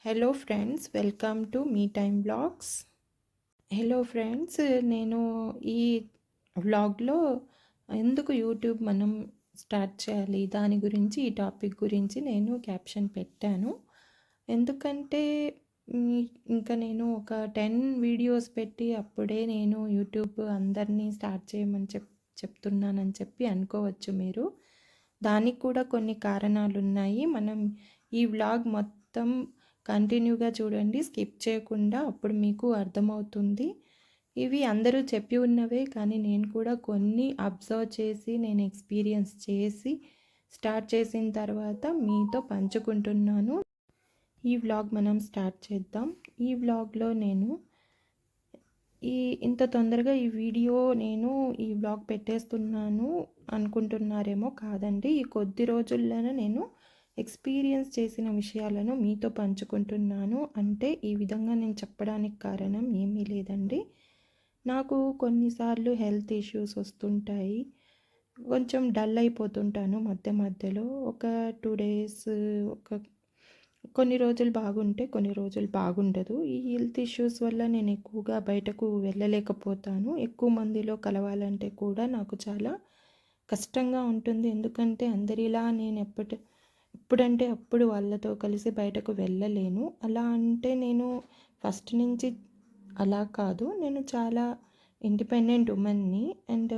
Hello friends, welcome to me time blogs. Hello friends, నేను ఈ వ్లాగ్లో ఎందుకు యూట్యూబ్ మనం స్టార్ట్ చేయాలి దాని గురించి, ఈ టాపిక్ గురించి నేను క్యాప్షన్ పెట్టాను. ఎందుకంటే ఇంకా నేను ఒక 10 వీడియోస్ పెట్టి అప్పుడే నేను యూట్యూబ్ అందరినీ స్టార్ట్ చేయమని చెప్తున్నానని చెప్పి అనుకోవచ్చు మీరు. దానికి కూడా కొన్ని కారణాలు ఉన్నాయి. మనం ఈ వ్లాగ్ మొత్తం కంటిన్యూగా చూడండి, స్కిప్ చేయకుండా, అప్పుడు మీకు అర్థమవుతుంది. ఇవి అందరూ చెప్పి ఉన్నవే, కానీ నేను కూడా కొన్ని అబ్జర్వ్ చేసి, నేను ఎక్స్పీరియన్స్ చేసి స్టార్ట్ చేసిన తర్వాత మీతో పంచుకుంటున్నాను. ఈ వ్లాగ్ మనం స్టార్ట్ చేద్దాం. ఈ వ్లాగ్లో నేను ఇంత తొందరగా ఈ వీడియో నేను ఈ వ్లాగ్ పెట్టేస్తున్నాను అనుకుంటున్నారేమో. కాదండి, ఈ కొద్ది రోజుల్లోనే నేను ఎక్స్పీరియన్స్ చేసిన విషయాలను మీతో పంచుకుంటున్నాను. అంటే ఈ విధంగా నేను చెప్పడానికి కారణం ఏమీ లేదండి. నాకు కొన్నిసార్లు హెల్త్ ఇష్యూస్ వస్తుంటాయి. కొంచెం డల్ అయిపోతుంటాను మధ్య మధ్యలో. ఒక 2 డేస్, కొన్ని రోజులు బాగుంటే కొన్ని రోజులు బాగుండదు. ఈ హెల్త్ ఇష్యూస్ వల్ల నేను ఎక్కువగా బయటకు వెళ్ళలేకపోతాను. ఎక్కువ మందిలో కలవాలంటే కూడా నాకు చాలా కష్టంగా ఉంటుంది. ఎందుకంటే అందరిలా నేను ఎప్పుడంటే అప్పుడు వాళ్ళతో కలిసి బయటకు వెళ్ళలేను. అలా అంటే నేను ఫస్ట్ నుంచి అలా కాదు, నేను చాలా ఇండిపెండెంట్ ఉమెన్ని. And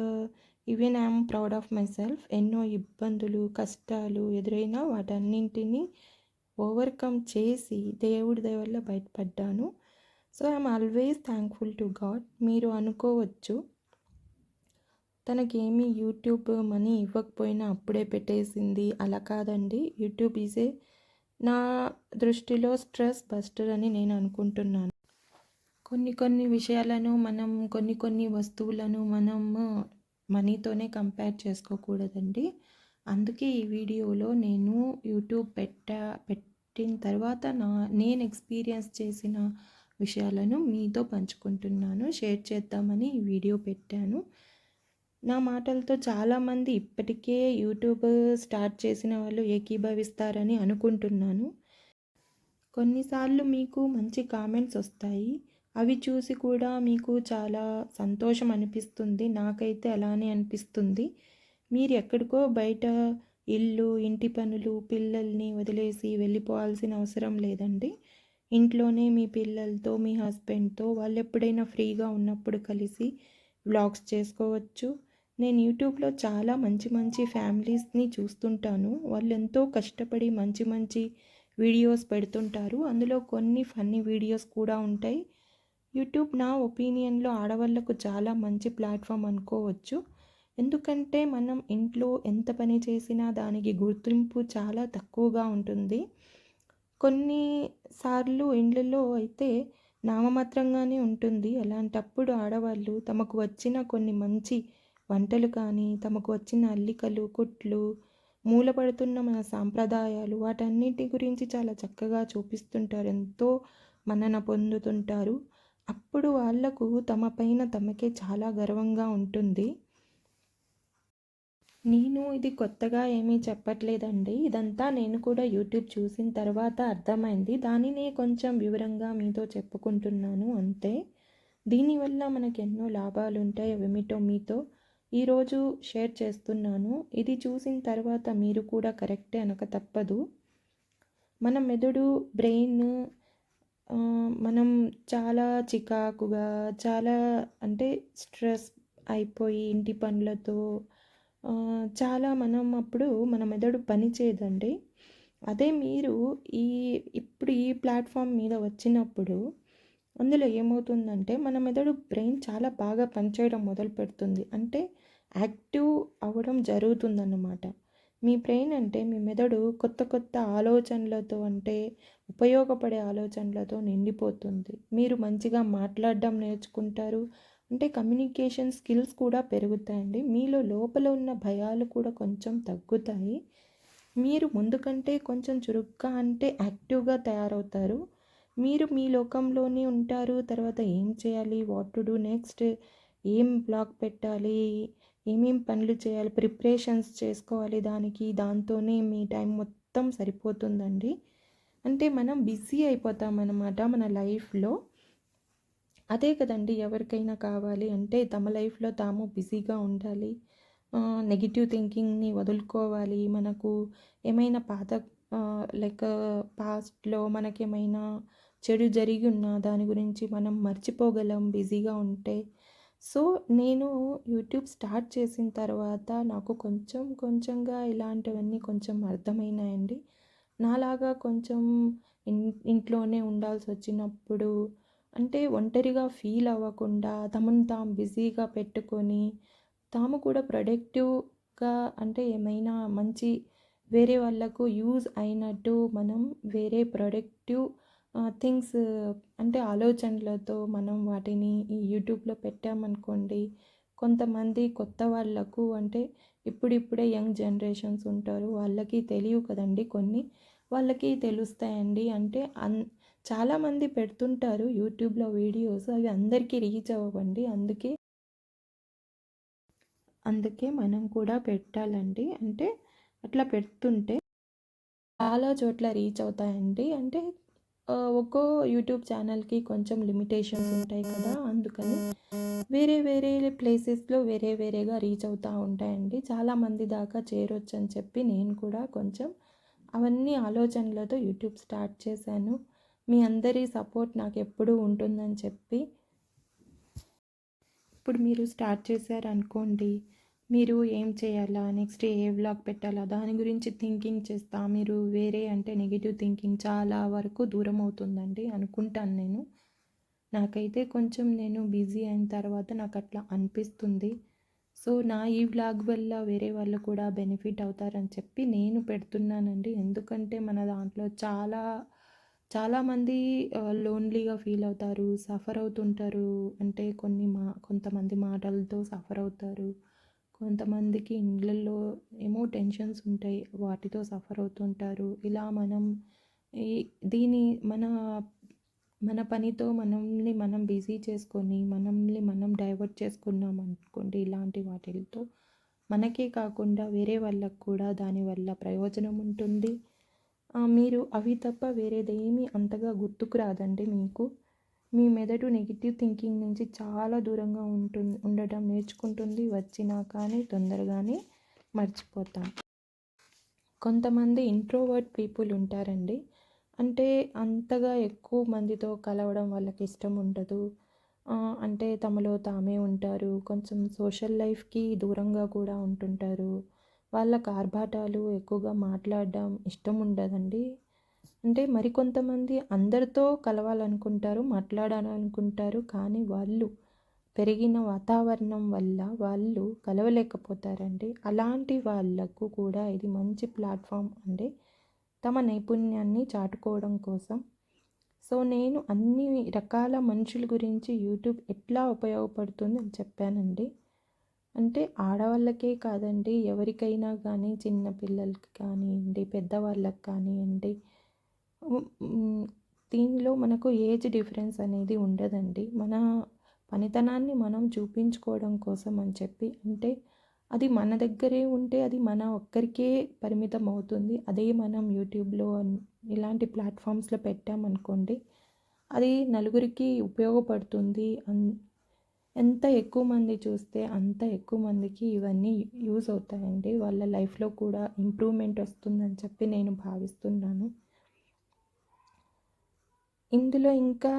even I'm proud of my myself ఇబ్బందులు, కష్టాలు ఎదురైనా వాటన్నింటినీ ఓవర్కమ్ చేసి దేవుడి దయ వల్ల బయటపడ్డాను. So I'm always thankful to God. మీరు అనుకోవచ్చు, తనకేమీ యూట్యూబ్ మనీ ఇవ్వకపోయినా అప్పుడే పెట్టేసింది. అలా కాదండి. యూట్యూబ్ నా దృష్టిలో స్ట్రెస్ బస్టర్ అని నేను అనుకుంటున్నాను. కొన్ని విషయాలను మనం, కొన్ని వస్తువులను మనం మనీతోనే కంపేర్ చేసుకోకూడదండి. అందుకే ఈ వీడియోలో నేను యూట్యూబ్ పెట్టిన తర్వాత నేను ఎక్స్పీరియన్స్ చేసిన విషయాలను మీతో పంచుకుంటున్నాను, షేర్ చేద్దామని ఈ వీడియో పెట్టాను. నా మాటలతో చాలామంది ఇప్పటికే యూట్యూబ్ స్టార్ట్ చేసిన వాళ్ళు ఏకీభవిస్తారని అనుకుంటున్నాను. కొన్నిసార్లు మీకు మంచి కామెంట్స్ వస్తాయి. అవి చూసి కూడా మీకు చాలా సంతోషం అనిపిస్తుంది. నాకైతే అలానే అనిపిస్తుంది. మీరు ఎక్కడికో బయట ఇల్లు, ఇంటి పనులు, పిల్లల్ని వదిలేసి వెళ్ళిపోవాల్సిన అవసరం లేదండి. ఇంట్లోనే మీ పిల్లలతో, మీ హస్బెండ్తో వాళ్ళు ఎప్పుడైనా ఫ్రీగా ఉన్నప్పుడు కలిసి వ్లాగ్స్ చేసుకోవచ్చు. నేను యూట్యూబ్లో చాలా మంచి ఫ్యామిలీస్ని చూస్తుంటాను. వాళ్ళు ఎంతో కష్టపడి మంచి వీడియోస్ పెడుతుంటారు. అందులో కొన్ని ఫన్నీ వీడియోస్ కూడా ఉంటాయి. యూట్యూబ్ నా ఒపీనియన్లో ఆడవాళ్ళకు చాలా మంచి ప్లాట్ఫామ్ అనుకోవచ్చు. ఎందుకంటే మనం ఇంట్లో ఎంత పని చేసినా దానికి గుర్తింపు చాలా తక్కువగా ఉంటుంది. కొన్నిసార్లు ఇండ్లలో అయితే నామమాత్రంగానే ఉంటుంది. అలాంటప్పుడు ఆడవాళ్ళు తమకు వచ్చిన కొన్ని మంచి వంటలు కానీ, తమకు వచ్చిన అల్లికలు, కుట్లు, మూలపడుతున్న మన సాంప్రదాయాలు, వాటన్నిటి గురించి చాలా చక్కగా చూపిస్తుంటారు. ఎంతో మన్నన పొందుతుంటారు. అప్పుడు వాళ్లకు తమ పైన తమకే చాలా గర్వంగా ఉంటుంది. నేను ఇది కొత్తగా ఏమీ చెప్పట్లేదండి. ఇదంతా నేను కూడా యూట్యూబ్ చూసిన తర్వాత అర్థమైంది. దానిని కొంచెం వివరంగా మీతో చెప్పుకుంటున్నాను అంతే. దీనివల్ల మనకు ఎన్నో లాభాలు ఉంటాయి. అవేమిటో మీతో ఈరోజు షేర్ చేస్తున్నాను. ఇది చూసిన తర్వాత మీరు కూడా కరెక్టే అనక తప్పదు. మన మెదడు, బ్రెయిన్, మనం చాలా చికాకుగా, చాలా అంటే స్ట్రెస్ అయిపోయి ఇంటి పనులతో చాలా అప్పుడు మన మెదడు పని చేయదండి. అదే మీరు ఇప్పుడు ఈ ప్లాట్ఫామ్ మీద వచ్చినప్పుడు అందులో ఏమవుతుందంటే మన మెదడు, బ్రెయిన్ చాలా బాగా పనిచేయడం మొదలు పెడుతుంది. అంటే యాక్టివ్ అవ్వడం జరుగుతుందన్నమాట. మీ బ్రెయిన్ అంటే మీ మెదడు కొత్త ఆలోచనలతో, అంటే ఉపయోగపడే ఆలోచనలతో నిండిపోతుంది. మీరు మంచిగా మాట్లాడడం నేర్చుకుంటారు. అంటే కమ్యూనికేషన్ స్కిల్స్ కూడా పెరుగుతాయండి. మీలో లోపల ఉన్న భయాలు కూడా కొంచెం తగ్గుతాయి. మీరు ముందు కంటే కొంచెం చురుగ్గా, అంటే యాక్టివ్గా తయారవుతారు. మీరు మీ లోకంలోనే ఉంటారు. తర్వాత ఏం చేయాలి, వాట్ టు డూ నెక్స్ట్, ఏం బ్లాగ్ పెట్టాలి, ఏమేం పనులు చేయాలి, ప్రిపరేషన్స్ చేసుకోవాలి దాంతోనే మీ టైం మొత్తం సరిపోతుందండి. అంటే మనం బిజీ అయిపోతామన్నమాట మన లైఫ్‌లో. అదే కదండీ ఎవరికైనా కావాలి అంటే తమ లైఫ్‌లో తాము బిజీగా ఉండాలి. నెగెటివ్ థింకింగ్‌ని వదులుకోవాలి. మనకు ఏమైనా లైక్ పాస్ట్‌లో మనకేమైనా చెడు జరిగి ఉన్నా దాని గురించి మనం మర్చిపోగలం బిజీగా ఉంటే. సో, నేను యూట్యూబ్ స్టార్ట్ చేసిన తర్వాత నాకు కొంచెం కొంచెంగా ఇలాంటివన్నీ కొంచెం అర్థమైనాయండి. నాలాగా కొంచెం ఇన్ ఇంట్లోనే ఉండాల్సొచ్చినప్పుడు అంటే ఒంటరిగా ఫీల్ అవ్వకుండా తమను తాము బిజీగా పెట్టుకొని, తాము కూడా ప్రొడక్టివ్‌గా అంటే ఏమైనా మంచి వేరే వాళ్ళకు యూజ్ అయినట్టు మనం వేరే ప్రొడక్టివ్ థింగ్స్ అంటే ఆలోచనలతో మనం వాటిని ఈ యూట్యూబ్‌లో పెట్టామనుకోండి, కొంతమంది కొత్త వాళ్ళకు అంటే ఇప్పుడిప్పుడే యంగ్ జనరేషన్స్ ఉంటారు. వాళ్ళకి తెలియవు కదండీ కొన్ని. వాళ్ళకి తెలుస్తాయండి. అంటే చాలామంది పెడుతుంటారు యూట్యూబ్‌లో వీడియోస్. అవి అందరికీ రీచ్ అవ్వవండి. అందుకే మనం కూడా పెట్టాలండి. అంటే అట్లా పెడుతుంటే చాలా చోట్ల రీచ్ అవుతాయండి. అంటే ఒక్కో యూట్యూబ్ ఛానల్‌కి కొంచెం లిమిటేషన్స్ ఉంటాయి కదా! అందుకని వేరే వేరే ప్లేసెస్‌లో వేరే వేరేగా రీచ్ అవుతా ఉంటాయండి. చాలామంది దాకా చేరొచ్చని చెప్పి నేను కూడా కొంచెం అవన్నీ ఆలోచనలతో యూట్యూబ్ స్టార్ట్ చేశాను. మీ అందరి సపోర్ట్ నాకెప్పుడూ ఉంటుందని చెప్పి ఇప్పుడు మీరు స్టార్ట్ చేశారనుకోండి, మీరు ఏం చేయాలా? నెక్స్ట్ ఏ వ్లాగ్ పెట్టాలా? దాని గురించి థింకింగ్ చేస్తా. మీరు వేరే అంటే నెగెటివ్ థింకింగ్ చాలా వరకు దూరం అవుతుందండి అనుకుంటాను నేను. నాకైతే కొంచెం నేను బిజీ అయిన తర్వాత నాకట్లా అనిపిస్తుంది. సో, నా ఈ వ్లాగ్ వల్ల వేరే వాళ్ళు కూడా బెనిఫిట్ అవుతారని చెప్పి నేను పెడుతున్నానండి. ఎందుకంటే మన దాంట్లో చాలామంది లోన్లీగా ఫీల్ అవుతారు, సఫర్ అవుతుంటారు. అంటే కొంతమంది మాటలతో సఫర్ అవుతారు. కొంతమందికి ఇండ్లల్లో ఏమో టెన్షన్స్ ఉంటాయి. వాటితో సఫర్ అవుతుంటారు. ఇలా మనం ఈ దీని మన మన పనితో మనల్ని మనం బిజీ చేసుకొని, మనల్ని మనం డైవర్ట్ చేసుకున్నామనుకోండి ఇలాంటి వాటిలతో, మనకే కాకుండా వేరే వాళ్ళకి కూడా దానివల్ల ప్రయోజనం ఉంటుంది. మీరు అవి తప్ప వేరేదేమీ అంతగా గుర్తుకు రాదండి మీకు. మీ మెదడు నెగెటివ్ థింకింగ్ నుంచి చాలా దూరంగా ఉండటం నేర్చుకుంటుంది. వచ్చినా కానీ తొందరగానే మర్చిపోతాం. కొంతమంది ఇంట్రోవర్ట్ పీపుల్ ఉంటారండి. అంటే అంతగా ఎక్కువ మందితో కలవడం వాళ్ళకి ఇష్టం ఉండదు. అంటే తమలో తామే ఉంటారు. కొంచెం సోషల్ లైఫ్‌కి దూరంగా కూడా ఉంటుంటారు. వాళ్ళకి ఆర్భాటాలు ఎక్కువగా మాట్లాడడం ఇష్టం ఉండదండి. అంటే మరికొంతమంది అందరితో కలవాలనుకుంటారు, మాట్లాడాలనుకుంటారు. కానీ వాళ్ళు పెరిగిన వాతావరణం వల్ల వాళ్ళు కలవలేకపోతారండి. అలాంటి వాళ్ళకు కూడా ఇది మంచి ప్లాట్‌ఫామ్ అండి. తమ నైపుణ్యాన్ని చాటుకోవడం కోసం. సో, నేను అన్ని రకాల మనుషుల గురించి యూట్యూబ్ ఎట్లా ఉపయోగపడుతుంది అని చెప్పానండి. అంటే ఆడవాళ్ళకే కాదండి ఎవరికైనా కానీ చిన్న పిల్లలకి కానియండి, పెద్దవాళ్ళకి కానియండి. దీనిలో మనకు ఏజ్ డిఫరెన్స్ అనేది ఉండదండి. మన పనితనాన్ని మనం చూపించుకోవడం కోసం అని చెప్పి అంటే అది మన దగ్గరే ఉంటే అది మన ఒక్కరికే పరిమితం అవుతుంది. అదే మనం యూట్యూబ్‌లో ఇలాంటి ప్లాట్‌ఫామ్స్‌లో పెట్టామనుకోండి, అది నలుగురికి ఉపయోగపడుతుంది. ఎంత ఎక్కువ మంది చూస్తే అంత ఎక్కువ మందికి ఇవన్నీ యూజ్ అవుతాయండి. వాళ్ళ లైఫ్‌లో కూడా ఇంప్రూవ్‌మెంట్ వస్తుందని చెప్పి నేను భావిస్తున్నాను. ఇందులో ఇంకా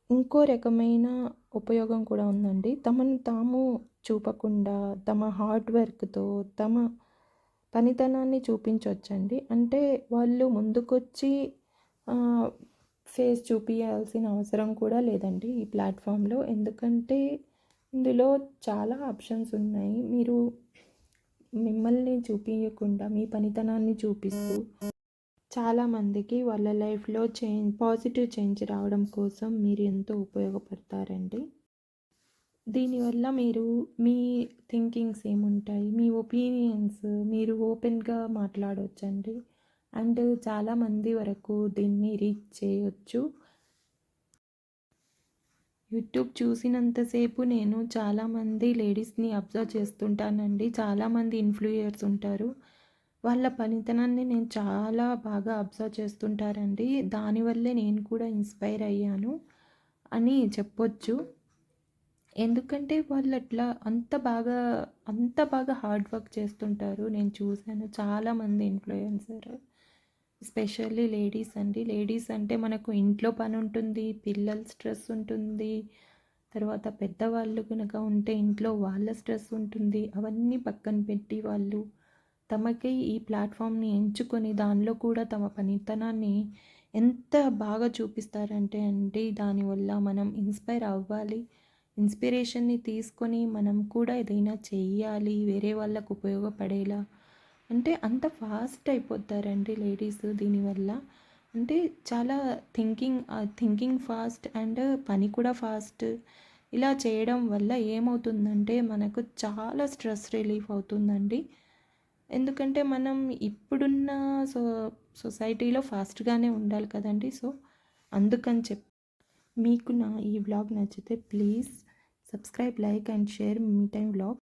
ఇంకో రకమైన ఉపయోగం కూడా ఉందండి. తమను తాము చూపకుండా తమ హార్డ్ వర్క్‌తో తమ పనితనాన్ని చూపించొచ్చండి. అంటే వాళ్ళు ముందుకొచ్చి ఆహ్, ఫేస్ చూపియాల్సిన అవసరం కూడా లేదండి ఈ ప్లాట్‌ఫామ్‌లో. ఎందుకంటే ఇందులో చాలా ఆప్షన్స్ ఉన్నాయి. మీరు మిమ్మల్ని చూపియకుండా మీ పనితనాన్ని చూపిస్తూ చాలామందికి వాళ్ళ లైఫ్‌లో పాజిటివ్ చేంజ్ రావడం కోసం మీరు ఎంతో ఉపయోగపడతారండి. దీనివల్ల మీరు మీ థింకింగ్స్ ఏముంటాయి, మీ ఒపీనియన్స్ మీరు ఓపెన్‌గా మాట్లాడొచ్చండి. అండ్ చాలామంది వరకు దీన్ని రీచ్ చేయొచ్చు. యూట్యూబ్ చూసినంతసేపు నేను చాలామంది లేడీస్‌ని అబ్జర్వ్ చేస్తుంటానండి. చాలామంది ఇన్‌ఫ్లుయర్స్ ఉంటారు. వాళ్ళ పనితనాన్ని నేను చాలా బాగా అబ్జర్వ్ చేస్తుంటారండి. దానివల్లే నేను కూడా ఇన్‌స్పైర్ అయ్యాను అని చెప్పొచ్చు. ఎందుకంటే వాళ్ళట్లా అంత బాగా హార్డ్ వర్క్ చేస్తుంటారు. నేను చూసాను చాలామంది ఇన్‌ఫ్లుయెన్సర్ ఎస్పెషల్లీ లేడీస్ అండి. లేడీస్ అంటే మనకు ఇంట్లో పనుంటుంది, పిల్లల స్ట్రెస్ ఉంటుంది, తర్వాత పెద్దవాళ్ళు గనక ఉంటే ఇంట్లో వాళ్ళ స్ట్రెస్ ఉంటుంది. అవన్నీ పక్కన పెట్టి వాళ్ళు తమకి ఈ ప్లాట్‌ఫామ్‌ని ఎంచుకొని దానిలో కూడా తమ పనితనాన్ని ఎంత బాగా చూపిస్తారంటే అండి, దానివల్ల మనం ఇన్‌స్పైర్ అవ్వాలి. ఇన్స్పిరేషన్‌ని తీసుకొని మనం కూడా ఏదైనా చెయ్యాలి, వేరే వాళ్ళకు ఉపయోగపడేలా. అంటే అంత ఫాస్ట్ అయిపోతారండి లేడీస్ దీనివల్ల. అంటే చాలా థింకింగ్ ఫాస్ట్ అండ్ పని కూడా ఫాస్ట్. ఇలా చేయడం వల్ల ఏమవుతుందంటే మనకు చాలా స్ట్రెస్ రిలీఫ్ అవుతుందండి. ఎందుకంటే మనం ఇప్పుడున్న సో సొసైటీలో ఫాస్ట్‌గానే ఉండాలి కదండీ! సో, అందుకని మీకు నా ఈ వ్లాగ్ నచ్చితే please subscribe, like and share me time vlog.